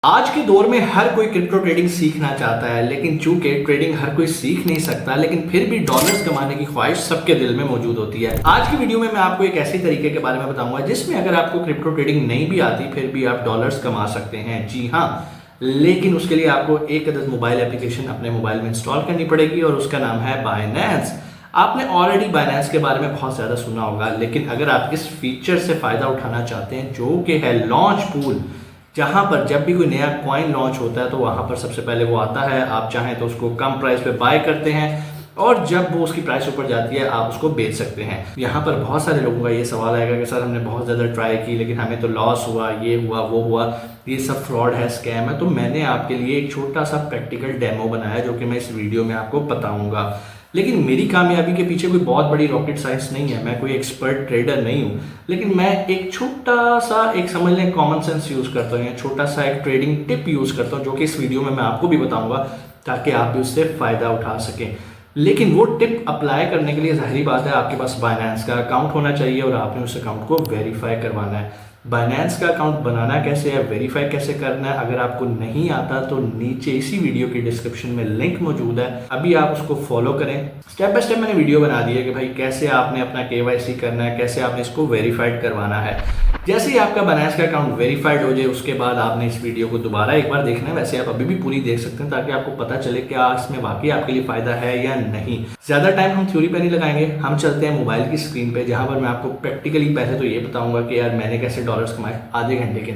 आज के दौर में हर कोई क्रिप्टो ट्रेडिंग सीखना चाहता है, लेकिन चूंकि ट्रेडिंग हर कोई सीख नहीं सकता, लेकिन फिर भी डॉलर्स कमाने की ख्वाहिश सबके दिल में मौजूद होती है। आज की वीडियो में मैं आपको एक ऐसी तरीके के बारे में बताऊंगा जिसमें अगर आपको क्रिप्टो ट्रेडिंग नहीं भी आती फिर भी आप डॉलर्स कमा सकते हैं। जी हाँ, लेकिन उसके लिए आपको एक अदद मोबाइल एप्लीकेशन अपने मोबाइल में इंस्टॉल करनी पड़ेगी और उसका नाम है बाइनेंस। आपने ऑलरेडी बाइनेंस के बारे में बहुत ज़्यादा सुना होगा, लेकिन अगर आप इस फीचर से फ़ायदा उठाना चाहते हैं जो कि है लॉन्च पूल, जहां पर जब भी कोई नया कॉइन लॉन्च होता है तो वहां पर सबसे पहले वो आता है, आप चाहें तो उसको कम प्राइस पे बाय करते हैं और जब वो उसकी प्राइस ऊपर जाती है आप उसको बेच सकते हैं। यहाँ पर बहुत सारे लोगों का ये सवाल आएगा कि सर हमने बहुत ज़्यादा ट्राई की लेकिन हमें तो लॉस हुआ, ये हुआ वो हुआ, ये सब फ्रॉड है, स्कैम है। तो मैंने आपके लिए एक छोटा सा प्रैक्टिकल डेमो बनाया जो कि मैं इस वीडियो में आपको बताऊंगा। लेकिन मेरी कामयाबी के पीछे कोई बहुत बड़ी रॉकेट साइंस नहीं है, मैं कोई एक्सपर्ट ट्रेडर नहीं हूँ, लेकिन मैं एक छोटा सा एक समझ लें कॉमन सेंस यूज़ करता हूँ, छोटा सा एक ट्रेडिंग टिप यूज़ करता हूँ जो कि इस वीडियो में मैं आपको भी बताऊंगा ताकि आप भी उससे फ़ायदा उठा सकें। लेकिन वो टिप अप्लाई करने के लिए ज़ाहिरी बात है आपके पास बाइनेंस का अकाउंट होना चाहिए और आपने उस अकाउंट को वेरीफाई करवाना है। बाइनेंस का अकाउंट बनाना कैसे है, वेरीफाई कैसे करना है, अगर आपको नहीं आता तो नीचे इसी वीडियो की डिस्क्रिप्शन में लिंक मौजूद है, अभी आप उसको फॉलो करें। स्टेप बाय स्टेप मैंने वीडियो बना दी है कि भाई कैसे आपने अपना KYC करना है, कैसे आपने इसको वेरीफाइड करवाना है। जैसे ही आपका बाइनेंस का अकाउंट वेरीफाइड हो जाए उसके बाद आपने इस वीडियो को दोबारा एक बार देखना है। वैसे आप अभी भी पूरी देख सकते हैं ताकि आपको पता चले कि इसमें वाकई आपके लिए फायदा है या नहीं। ज्यादा टाइम हम थ्योरी पे नहीं लगाएंगे, हम चलते हैं मोबाइल की स्क्रीन पे जहां पर मैं आपको प्रैक्टिकली पहले तो ये बताऊंगा कि यार मैंने कैसे डॉलर्स कमाए। आधे घंटे के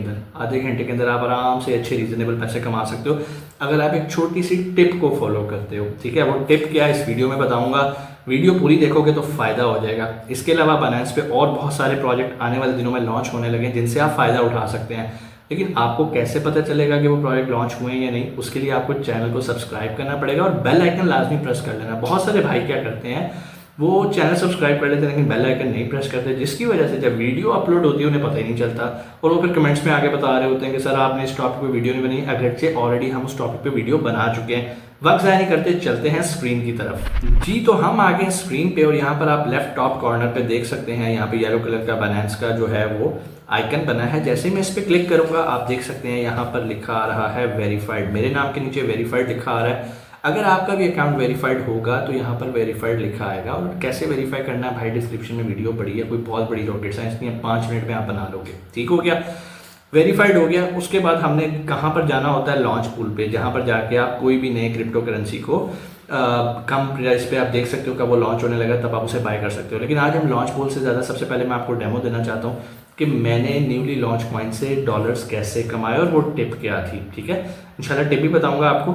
अंदर आप आराम से अच्छे रीजनेबल पैसे कमा सकते हो अगर आप एक छोटी सी टिप को फॉलो करते हो। ठीक है, वो टिप क्या है इस वीडियो में बताऊंगा, वीडियो पूरी देखोगे तो फायदा हो जाएगा। इसके अलावा बाइनेंस पे और बहुत सारे प्रोजेक्ट आने वाले दिनों में लॉन्च होने लगे जिनसे आप फायदा उठा सकते हैं। लेकिन आपको कैसे पता चलेगा कि वो प्रोजेक्ट लॉन्च हुए हैं या नहीं, उसके लिए आपको चैनल को सब्सक्राइब करना पड़ेगा और बेल आइकन लाजमी प्रेस कर लेना। बहुत सारे भाई क्या करते हैं, वो चैनल सब्सक्राइब कर लेते हैं लेकिन बेल आइकन नहीं प्रेस करते, जिसकी वजह से जब वीडियो अपलोड होती है उन्हें पता ही नहीं चलता और वो फिर कमेंट्स में आगे बता रहे होते हैं कि सर आपने इस टॉपिक पे वीडियो नहीं बनाई, अगरचे ऑलरेडी हम उस टॉपिक पे वीडियो बना चुके हैं। वक्त ज़ाया नहीं करते, चलते हैं स्क्रीन की तरफ। जी तो हम आ गए स्क्रीन पे और यहाँ पर आप लेफ्ट टॉप कॉर्नर पे देख सकते हैं, यहाँ पे येलो कलर का बाइनेंस का जो है वो आइकन बना है। जैसे मैं इस पर क्लिक करूंगा आप देख सकते हैं यहाँ पर लिखा आ रहा है वेरीफाइड, मेरे नाम के नीचे वेरीफाइड लिखा आ रहा है। अगर आपका भी अकाउंट वेरीफाइड होगा तो यहाँ पर वेरीफाइड लिखा आएगा। और कैसे वेरीफाई करना है भाई डिस्क्रिप्शन में वीडियो पड़ी है, कोई बहुत बड़ी रॉकेट साइंस नहीं है, 5 मिनट में आप बना लोगे। ठीक हो गया, वेरीफाइड हो गया। उसके बाद हमने कहाँ पर जाना होता है, लॉन्च पूल पे, जहाँ पर जाके आप कोई भी नए क्रिप्टो करेंसी को कम प्राइस पे आप देख सकते हो कब वो लॉन्च होने लगा तब आप उसे बाय कर सकते हो। लेकिन आज हम लॉन्च पूल से ज़्यादा सबसे पहले मैं आपको डेमो देना चाहता हूँ कि मैंने न्यूली लॉन्च कॉइन से डॉलर्स कैसे कमाए और वो टिप क्या थी। ठीक है, इंशाल्लाह टिप भी बताऊंगा आपको,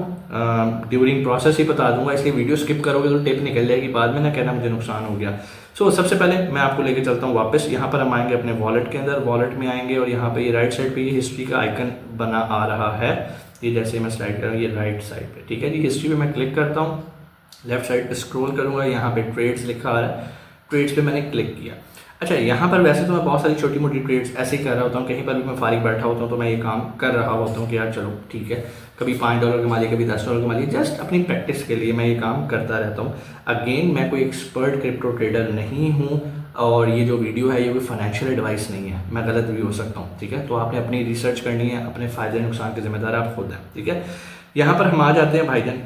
ड्यूरिंग प्रोसेस ही बता दूंगा, इसलिए वीडियो स्किप करोगे तो टिप निकल जाएगी, बाद में ना कहना मुझे नुकसान हो गया। सबसे पहले मैं आपको लेके चलता हूँ वापस। यहाँ पर हम आएंगे अपने वॉलेट के अंदर, वॉलेट में आएंगे और यहाँ पे ये राइट साइड पे ये हिस्ट्री का आइकन बना आ रहा है। ये जैसे मैं स्लाइड कर रहा हूँ ये राइट साइड पे, ठीक है जी। हिस्ट्री पे मैं क्लिक करता हूँ, लेफ्ट साइड पे स्क्रॉल करूँगा, यहाँ पे ट्रेड्स लिखा आ रहा है, ट्रेड्स पे मैंने क्लिक किया। अच्छा, यहाँ पर वैसे तो मैं बहुत सारी छोटी मोटी ट्रेड्स ऐसे ही कर रहा होता हूँ, कहीं पर भी मैं फारिग बैठा होता हूँ तो मैं ये काम कर रहा होता हूँ कि यार चलो ठीक है, कभी $5 कमा लिया, कभी $10 कमा लिया, जस्ट अपनी प्रैक्टिस के लिए मैं ये काम करता रहता हूँ। अगेन मैं कोई एक्सपर्ट क्रिप्टो ट्रेडर नहीं हूँ और ये जो वीडियो है ये कोई फाइनेंशियल एडवाइस नहीं है, मैं गलत भी हो सकता हूँ। ठीक है, तो आपने अपनी रिसर्च करनी है, अपने फ़ायदे नुकसान के जिम्मेदार आप खुद हैं। ठीक है, यहाँ पर हम आ जाते हैं भाईजान,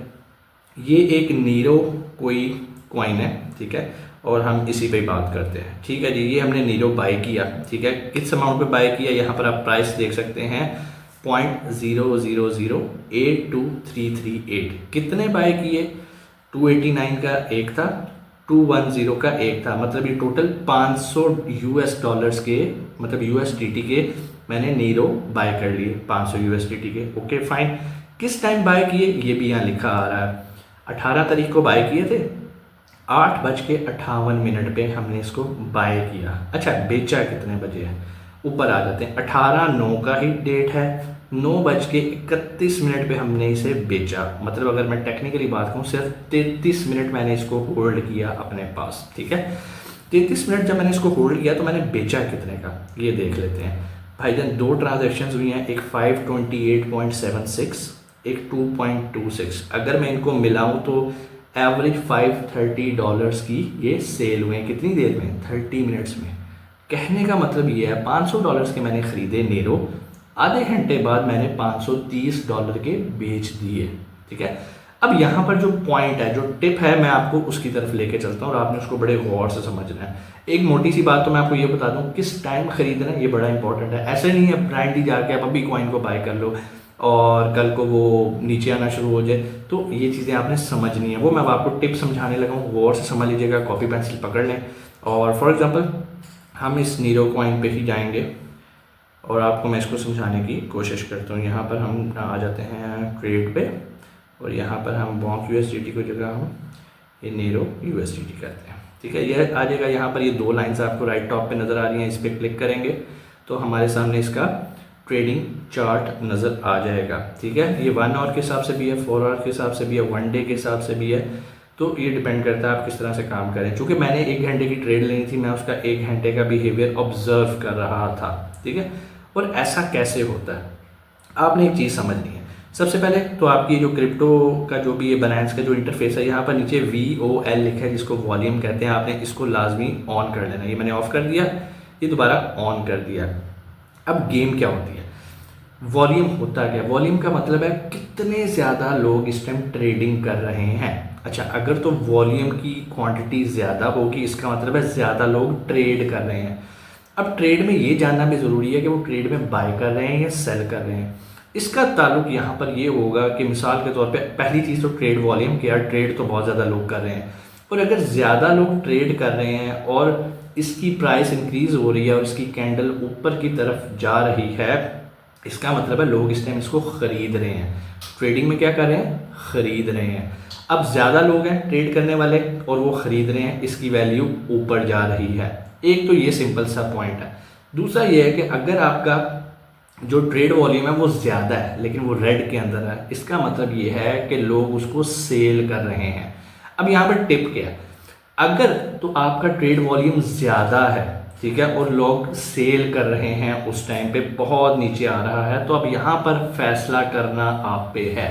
ये एक नीरो कोई कॉइन है। ठीक है, और हम इसी पे बात करते हैं। ठीक है जी, ये हमने नीरो बाय किया। ठीक है, किस अमाउंट पे बाय किया, यहाँ पर आप प्राइस देख सकते हैं 0.00082338। कितने बाय किए, 289 का एक था, 210 का एक था, मतलब ये टोटल $500 के, मतलब USDT के मैंने नीरो बाय कर लिए, 500 USDT के। ओके फाइन, किस टाइम बाय किए ये भी यहाँ लिखा आ रहा है, 18 तारीख को बाय किए थे, 8:58 पे हमने इसको बाय किया। अच्छा, बेचा कितने बजे है, ऊपर आ जाते हैं, 18/9 का ही डेट है, 9:31 पे हमने इसे बेचा। मतलब अगर मैं टेक्निकली बात करूँ सिर्फ 33 मिनट मैंने इसको होल्ड किया अपने पास। ठीक है, 33 मिनट जब मैंने इसको होल्ड किया तो मैंने बेचा कितने का ये देख लेते हैं भाईजान। 2 ट्रांजेक्शन हुई हैं, एक 528.76, एक 2.26। अगर मैं इनको मिलाऊं तो एवरेज $530 की ये सेल हुए। कितनी देर में, 30 मिनट्स में। कहने का मतलब ये है $500 के मैंने खरीदे नीरो, आधे घंटे बाद मैंने $530 के बेच दिए। ठीक है, अब यहाँ पर जो पॉइंट है, जो टिप है, मैं आपको उसकी तरफ लेके चलता हूँ और आपने उसको बड़े गौर से समझना है। एक मोटी सी बात तो मैं आपको ये बता दूँ, किस टाइम खरीदना है ये बड़ा इंपॉर्टेंट है। ऐसे नहीं है ब्रांडली जाके आप अभी कॉइन को बाय कर लो और कल को वो नीचे आना शुरू हो जाए, तो ये चीज़ें आपने समझनी है। वो मैं आपको टिप समझाने लगा हूँ, गौर से समझ लीजिएगा, कॉपी पेंसिल पकड़ लें। और फॉर एग्जांपल हम इस नीरो कॉइन पे ही जाएंगे और आपको मैं इसको समझाने की कोशिश करता हूँ। यहाँ पर हम आ जाते हैं ट्रेड पे और यहाँ पर हम बॉन्क USDT को जगह हम ये नीरो USDT करते हैं। ठीक है, ये आ जाएगा। यहाँ पर ये दो लाइन्स आपको राइट टॉप पे नज़र आ रही हैं, इस पर क्लिक करेंगे तो हमारे सामने इसका ट्रेडिंग चार्ट नज़र आ जाएगा। ठीक है, ये 1 आवर के हिसाब से भी है, 4 आवर के हिसाब से भी है, 1 डे के हिसाब से भी है। तो ये डिपेंड करता है आप किस तरह से काम करें। चूँकि मैंने 1 घंटे की ट्रेड लेनी थी, मैं उसका 1 घंटे का बिहेवियर ऑब्जर्व कर रहा था। ठीक है, और ऐसा कैसे होता है आपने एक चीज़ समझनी है। सबसे पहले तो आपकी जो क्रिप्टो का जो भी ये बाइनेंस का जो इंटरफेस है, यहाँ पर नीचे VOL लिखा है जिसको वॉल्यूम कहते हैं, आपने इसको लाजमी ऑन कर लेना। ये मैंने ऑफ कर दिया, ये दोबारा ऑन कर दिया। अब गेम क्या होती है, वॉल्यूम होता क्या? वॉल्यूम का मतलब है कितने ज़्यादा लोग इस टाइम ट्रेडिंग कर रहे हैं। अच्छा, अगर तो वॉल्यूम की क्वांटिटी ज़्यादा होगी इसका मतलब है ज़्यादा लोग ट्रेड कर रहे हैं। अब ट्रेड में ये जानना भी ज़रूरी है कि वो ट्रेड में बाय कर रहे हैं या सेल कर रहे हैं। इसका ताल्लुक यहाँ पर ये होगा कि मिसाल के तौर पे पहली चीज़ तो ट्रेड वॉल्यूम के, यार ट्रेड तो बहुत ज़्यादा लोग कर रहे हैं, और अगर ज़्यादा लोग ट्रेड कर रहे हैं और इसकी प्राइस इंक्रीज़ हो रही है और इसकी कैंडल ऊपर की तरफ जा रही है, इसका मतलब है लोग इस टाइम इसको ख़रीद रहे हैं। ट्रेडिंग में क्या कर रहे हैं? ख़रीद रहे हैं। अब ज़्यादा लोग हैं ट्रेड करने वाले और वो ख़रीद रहे हैं, इसकी वैल्यू ऊपर जा रही है। एक तो ये सिंपल सा पॉइंट है। दूसरा ये है कि अगर आपका जो ट्रेड वॉल्यूम है वो ज़्यादा है लेकिन वो रेड के अंदर है, इसका मतलब ये है कि लोग उसको सेल कर रहे हैं। अब यहाँ पर टिप क्या है, अगर तो आपका ट्रेड वॉल्यूम ज़्यादा है, ठीक है, और लोग सेल कर रहे हैं, उस टाइम पे बहुत नीचे आ रहा है, तो अब यहाँ पर फैसला करना आप पे है,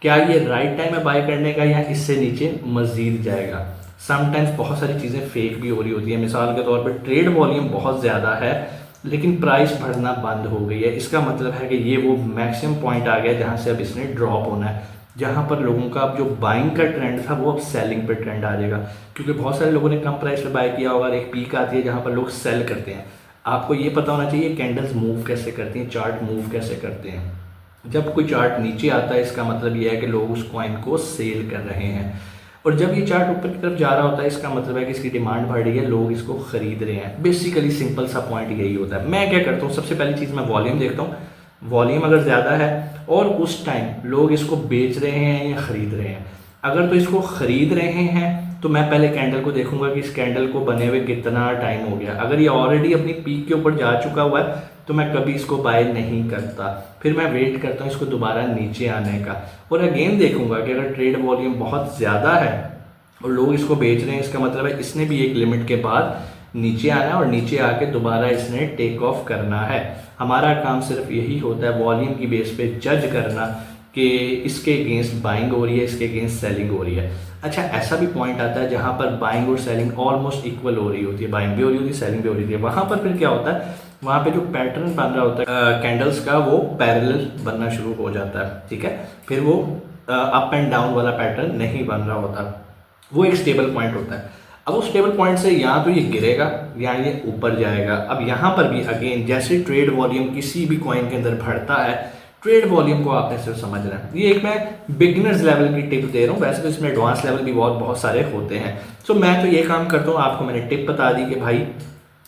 क्या ये राइट टाइम है बाय करने का या इससे नीचे मज़ीद जाएगा। समटाइम्स बहुत सारी चीज़ें फेक भी हो रही होती है। मिसाल के तौर पे ट्रेड वॉल्यूम बहुत ज़्यादा है लेकिन प्राइस बढ़ना बंद हो गई है, इसका मतलब है कि ये वो मैक्सिमम पॉइंट आ गया जहाँ से अब इसने ड्रॉप होना है, जहाँ पर लोगों का अब जो बाइंग का ट्रेंड था वो अब सेलिंग पे ट्रेंड आ जाएगा, क्योंकि बहुत सारे लोगों ने कम प्राइस पे बाय किया होगा। एक पीक आती है जहाँ पर लोग सेल करते हैं। आपको ये पता होना चाहिए कैंडल्स मूव कैसे करती हैं, चार्ट मूव कैसे करते हैं। जब कोई चार्ट नीचे आता है इसका मतलब ये है कि लोग उस कॉइन को सेल कर रहे हैं, और जब ये चार्ट ऊपर की तरफ जा रहा होता है इसका मतलब है कि इसकी डिमांड बढ़ रही है, लोग इसको खरीद रहे हैं। बेसिकली सिंपल सा पॉइंट यही होता है। मैं क्या करता हूँ, सबसे पहली चीज़ मैं वॉल्यूम देखता हूँ। वॉल्यूम अगर ज़्यादा है और उस टाइम लोग इसको बेच रहे हैं या ख़रीद रहे हैं, अगर तो इसको ख़रीद रहे हैं तो मैं पहले कैंडल को देखूंगा कि इस कैंडल को बने हुए कितना टाइम हो गया। अगर ये ऑलरेडी अपनी पीक के ऊपर जा चुका हुआ है तो मैं कभी इसको बाय नहीं करता, फिर मैं वेट करता हूँ इसको दोबारा नीचे आने का, और अगेन देखूंगा कि अगर ट्रेड वॉल्यूम बहुत ज़्यादा है और लोग इसको बेच रहे हैं, इसका मतलब है इसने भी एक लिमिट के बाद नीचे आना है और नीचे आके दोबारा इसने टेक ऑफ करना है। हमारा काम सिर्फ यही होता है वॉल्यूम की बेस पे जज करना कि इसके अगेंस्ट बाइंग हो रही है, इसके अगेंस्ट सेलिंग हो रही है। अच्छा, ऐसा भी पॉइंट आता है जहाँ पर बाइंग और सेलिंग ऑलमोस्ट इक्वल हो रही होती है, बाइंग भी हो रही होती है, सेलिंग भी हो रही है। वहाँ पर फिर क्या होता है, वहाँ पे जो पैटर्न बन रहा होता है कैंडल्स का, वो पैरेलल बनना शुरू हो जाता है। ठीक है, फिर वो अप एंड डाउन वाला पैटर्न नहीं बन रहा होता, वो एक स्टेबल पॉइंट होता है। अब उस स्टेबल पॉइंट से या तो ये गिरेगा या ये ऊपर जाएगा। अब यहाँ पर भी अगेन जैसे ट्रेड वॉल्यूम किसी भी कॉइन के अंदर बढ़ता है, ट्रेड वॉल्यूम को आपने सिर्फ समझना है। ये एक मैं बिगिनर्स लेवल की टिप दे रहा हूँ, वैसे तो इसमें एडवांस लेवल भी बहुत सारे होते हैं। सो मैं तो ये काम करता हूँ, आपको मैंने टिप बता दी कि भाई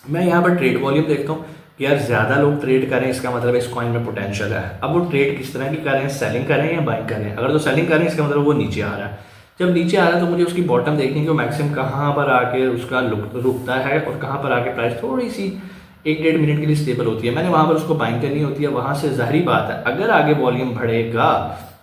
मैं यहाँ पर ट्रेड वॉल्यूम देखता हूँ कि यार ज़्यादा लोग ट्रेड करें, इसका मतलब इस कॉइन में पोटेंशियल है। अब वो ट्रेड किस तरह की कर रहे हैं, सेलिंग कर रहे हैं या बाइंग कर रहे हैं। अगर तो सेलिंग कर रहे हैं इसका मतलब वो नीचे आ रहा है। जब नीचे आ रहा है तो मुझे उसकी बॉटम देखनी है कि मैक्सिमम कहाँ पर आके उसका रुकता है और कहाँ पर आके प्राइस थोड़ी सी 1-1.5 मिनट के लिए स्टेबल होती है। मैंने वहाँ पर उसको बाइंग करनी होती है। वहाँ से जाहिर बात है अगर आगे वॉल्यूम बढ़ेगा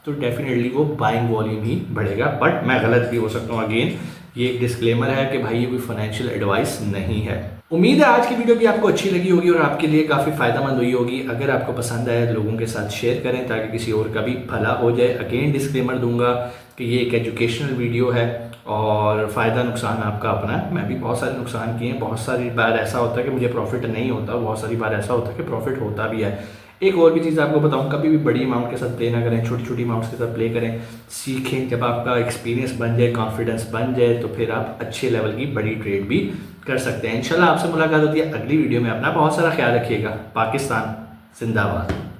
तो डेफिनेटली वो बाइंग वॉल्यूम ही बढ़ेगा, बट मैं गलत भी हो सकता हूँ। अगेन ये एक डिस्क्लेमर है कि भाई ये कोई फाइनेंशियल एडवाइस नहीं है। उम्मीद है आज की वीडियो भी आपको अच्छी लगी होगी और आपके लिए काफ़ी फ़ायदेमंद हुई होगी। अगर आपको पसंद आए तो लोगों के साथ शेयर करें ताकि किसी और का भी भला हो जाए। अगेन डिस्क्लेमर दूंगा कि ये एक एजुकेशनल वीडियो है और फ़ायदा नुकसान आपका अपना है। मैं भी बहुत सारे नुकसान किए हैं, बहुत सारी बार ऐसा होता है कि मुझे प्रॉफिट नहीं होता, बहुत सारी बार ऐसा होता है कि प्रॉफिट होता भी है। एक और भी चीज़ आपको बताऊँ, कभी भी बड़ी अमाउंट के साथ प्ले ना करें, छोटी छोटी अमाउंट्स के साथ प्ले करें, सीखें। जब आपका एक्सपीरियंस बन जाए, कॉन्फिडेंस बन जाए, तो फिर आप अच्छे लेवल की बड़ी ट्रेड भी कर सकते हैं। इंशाल्लाह आपसे मुलाकात होती है अगली वीडियो में। अपना बहुत सारा ख्याल रखिएगा। पाकिस्तान जिंदाबाद।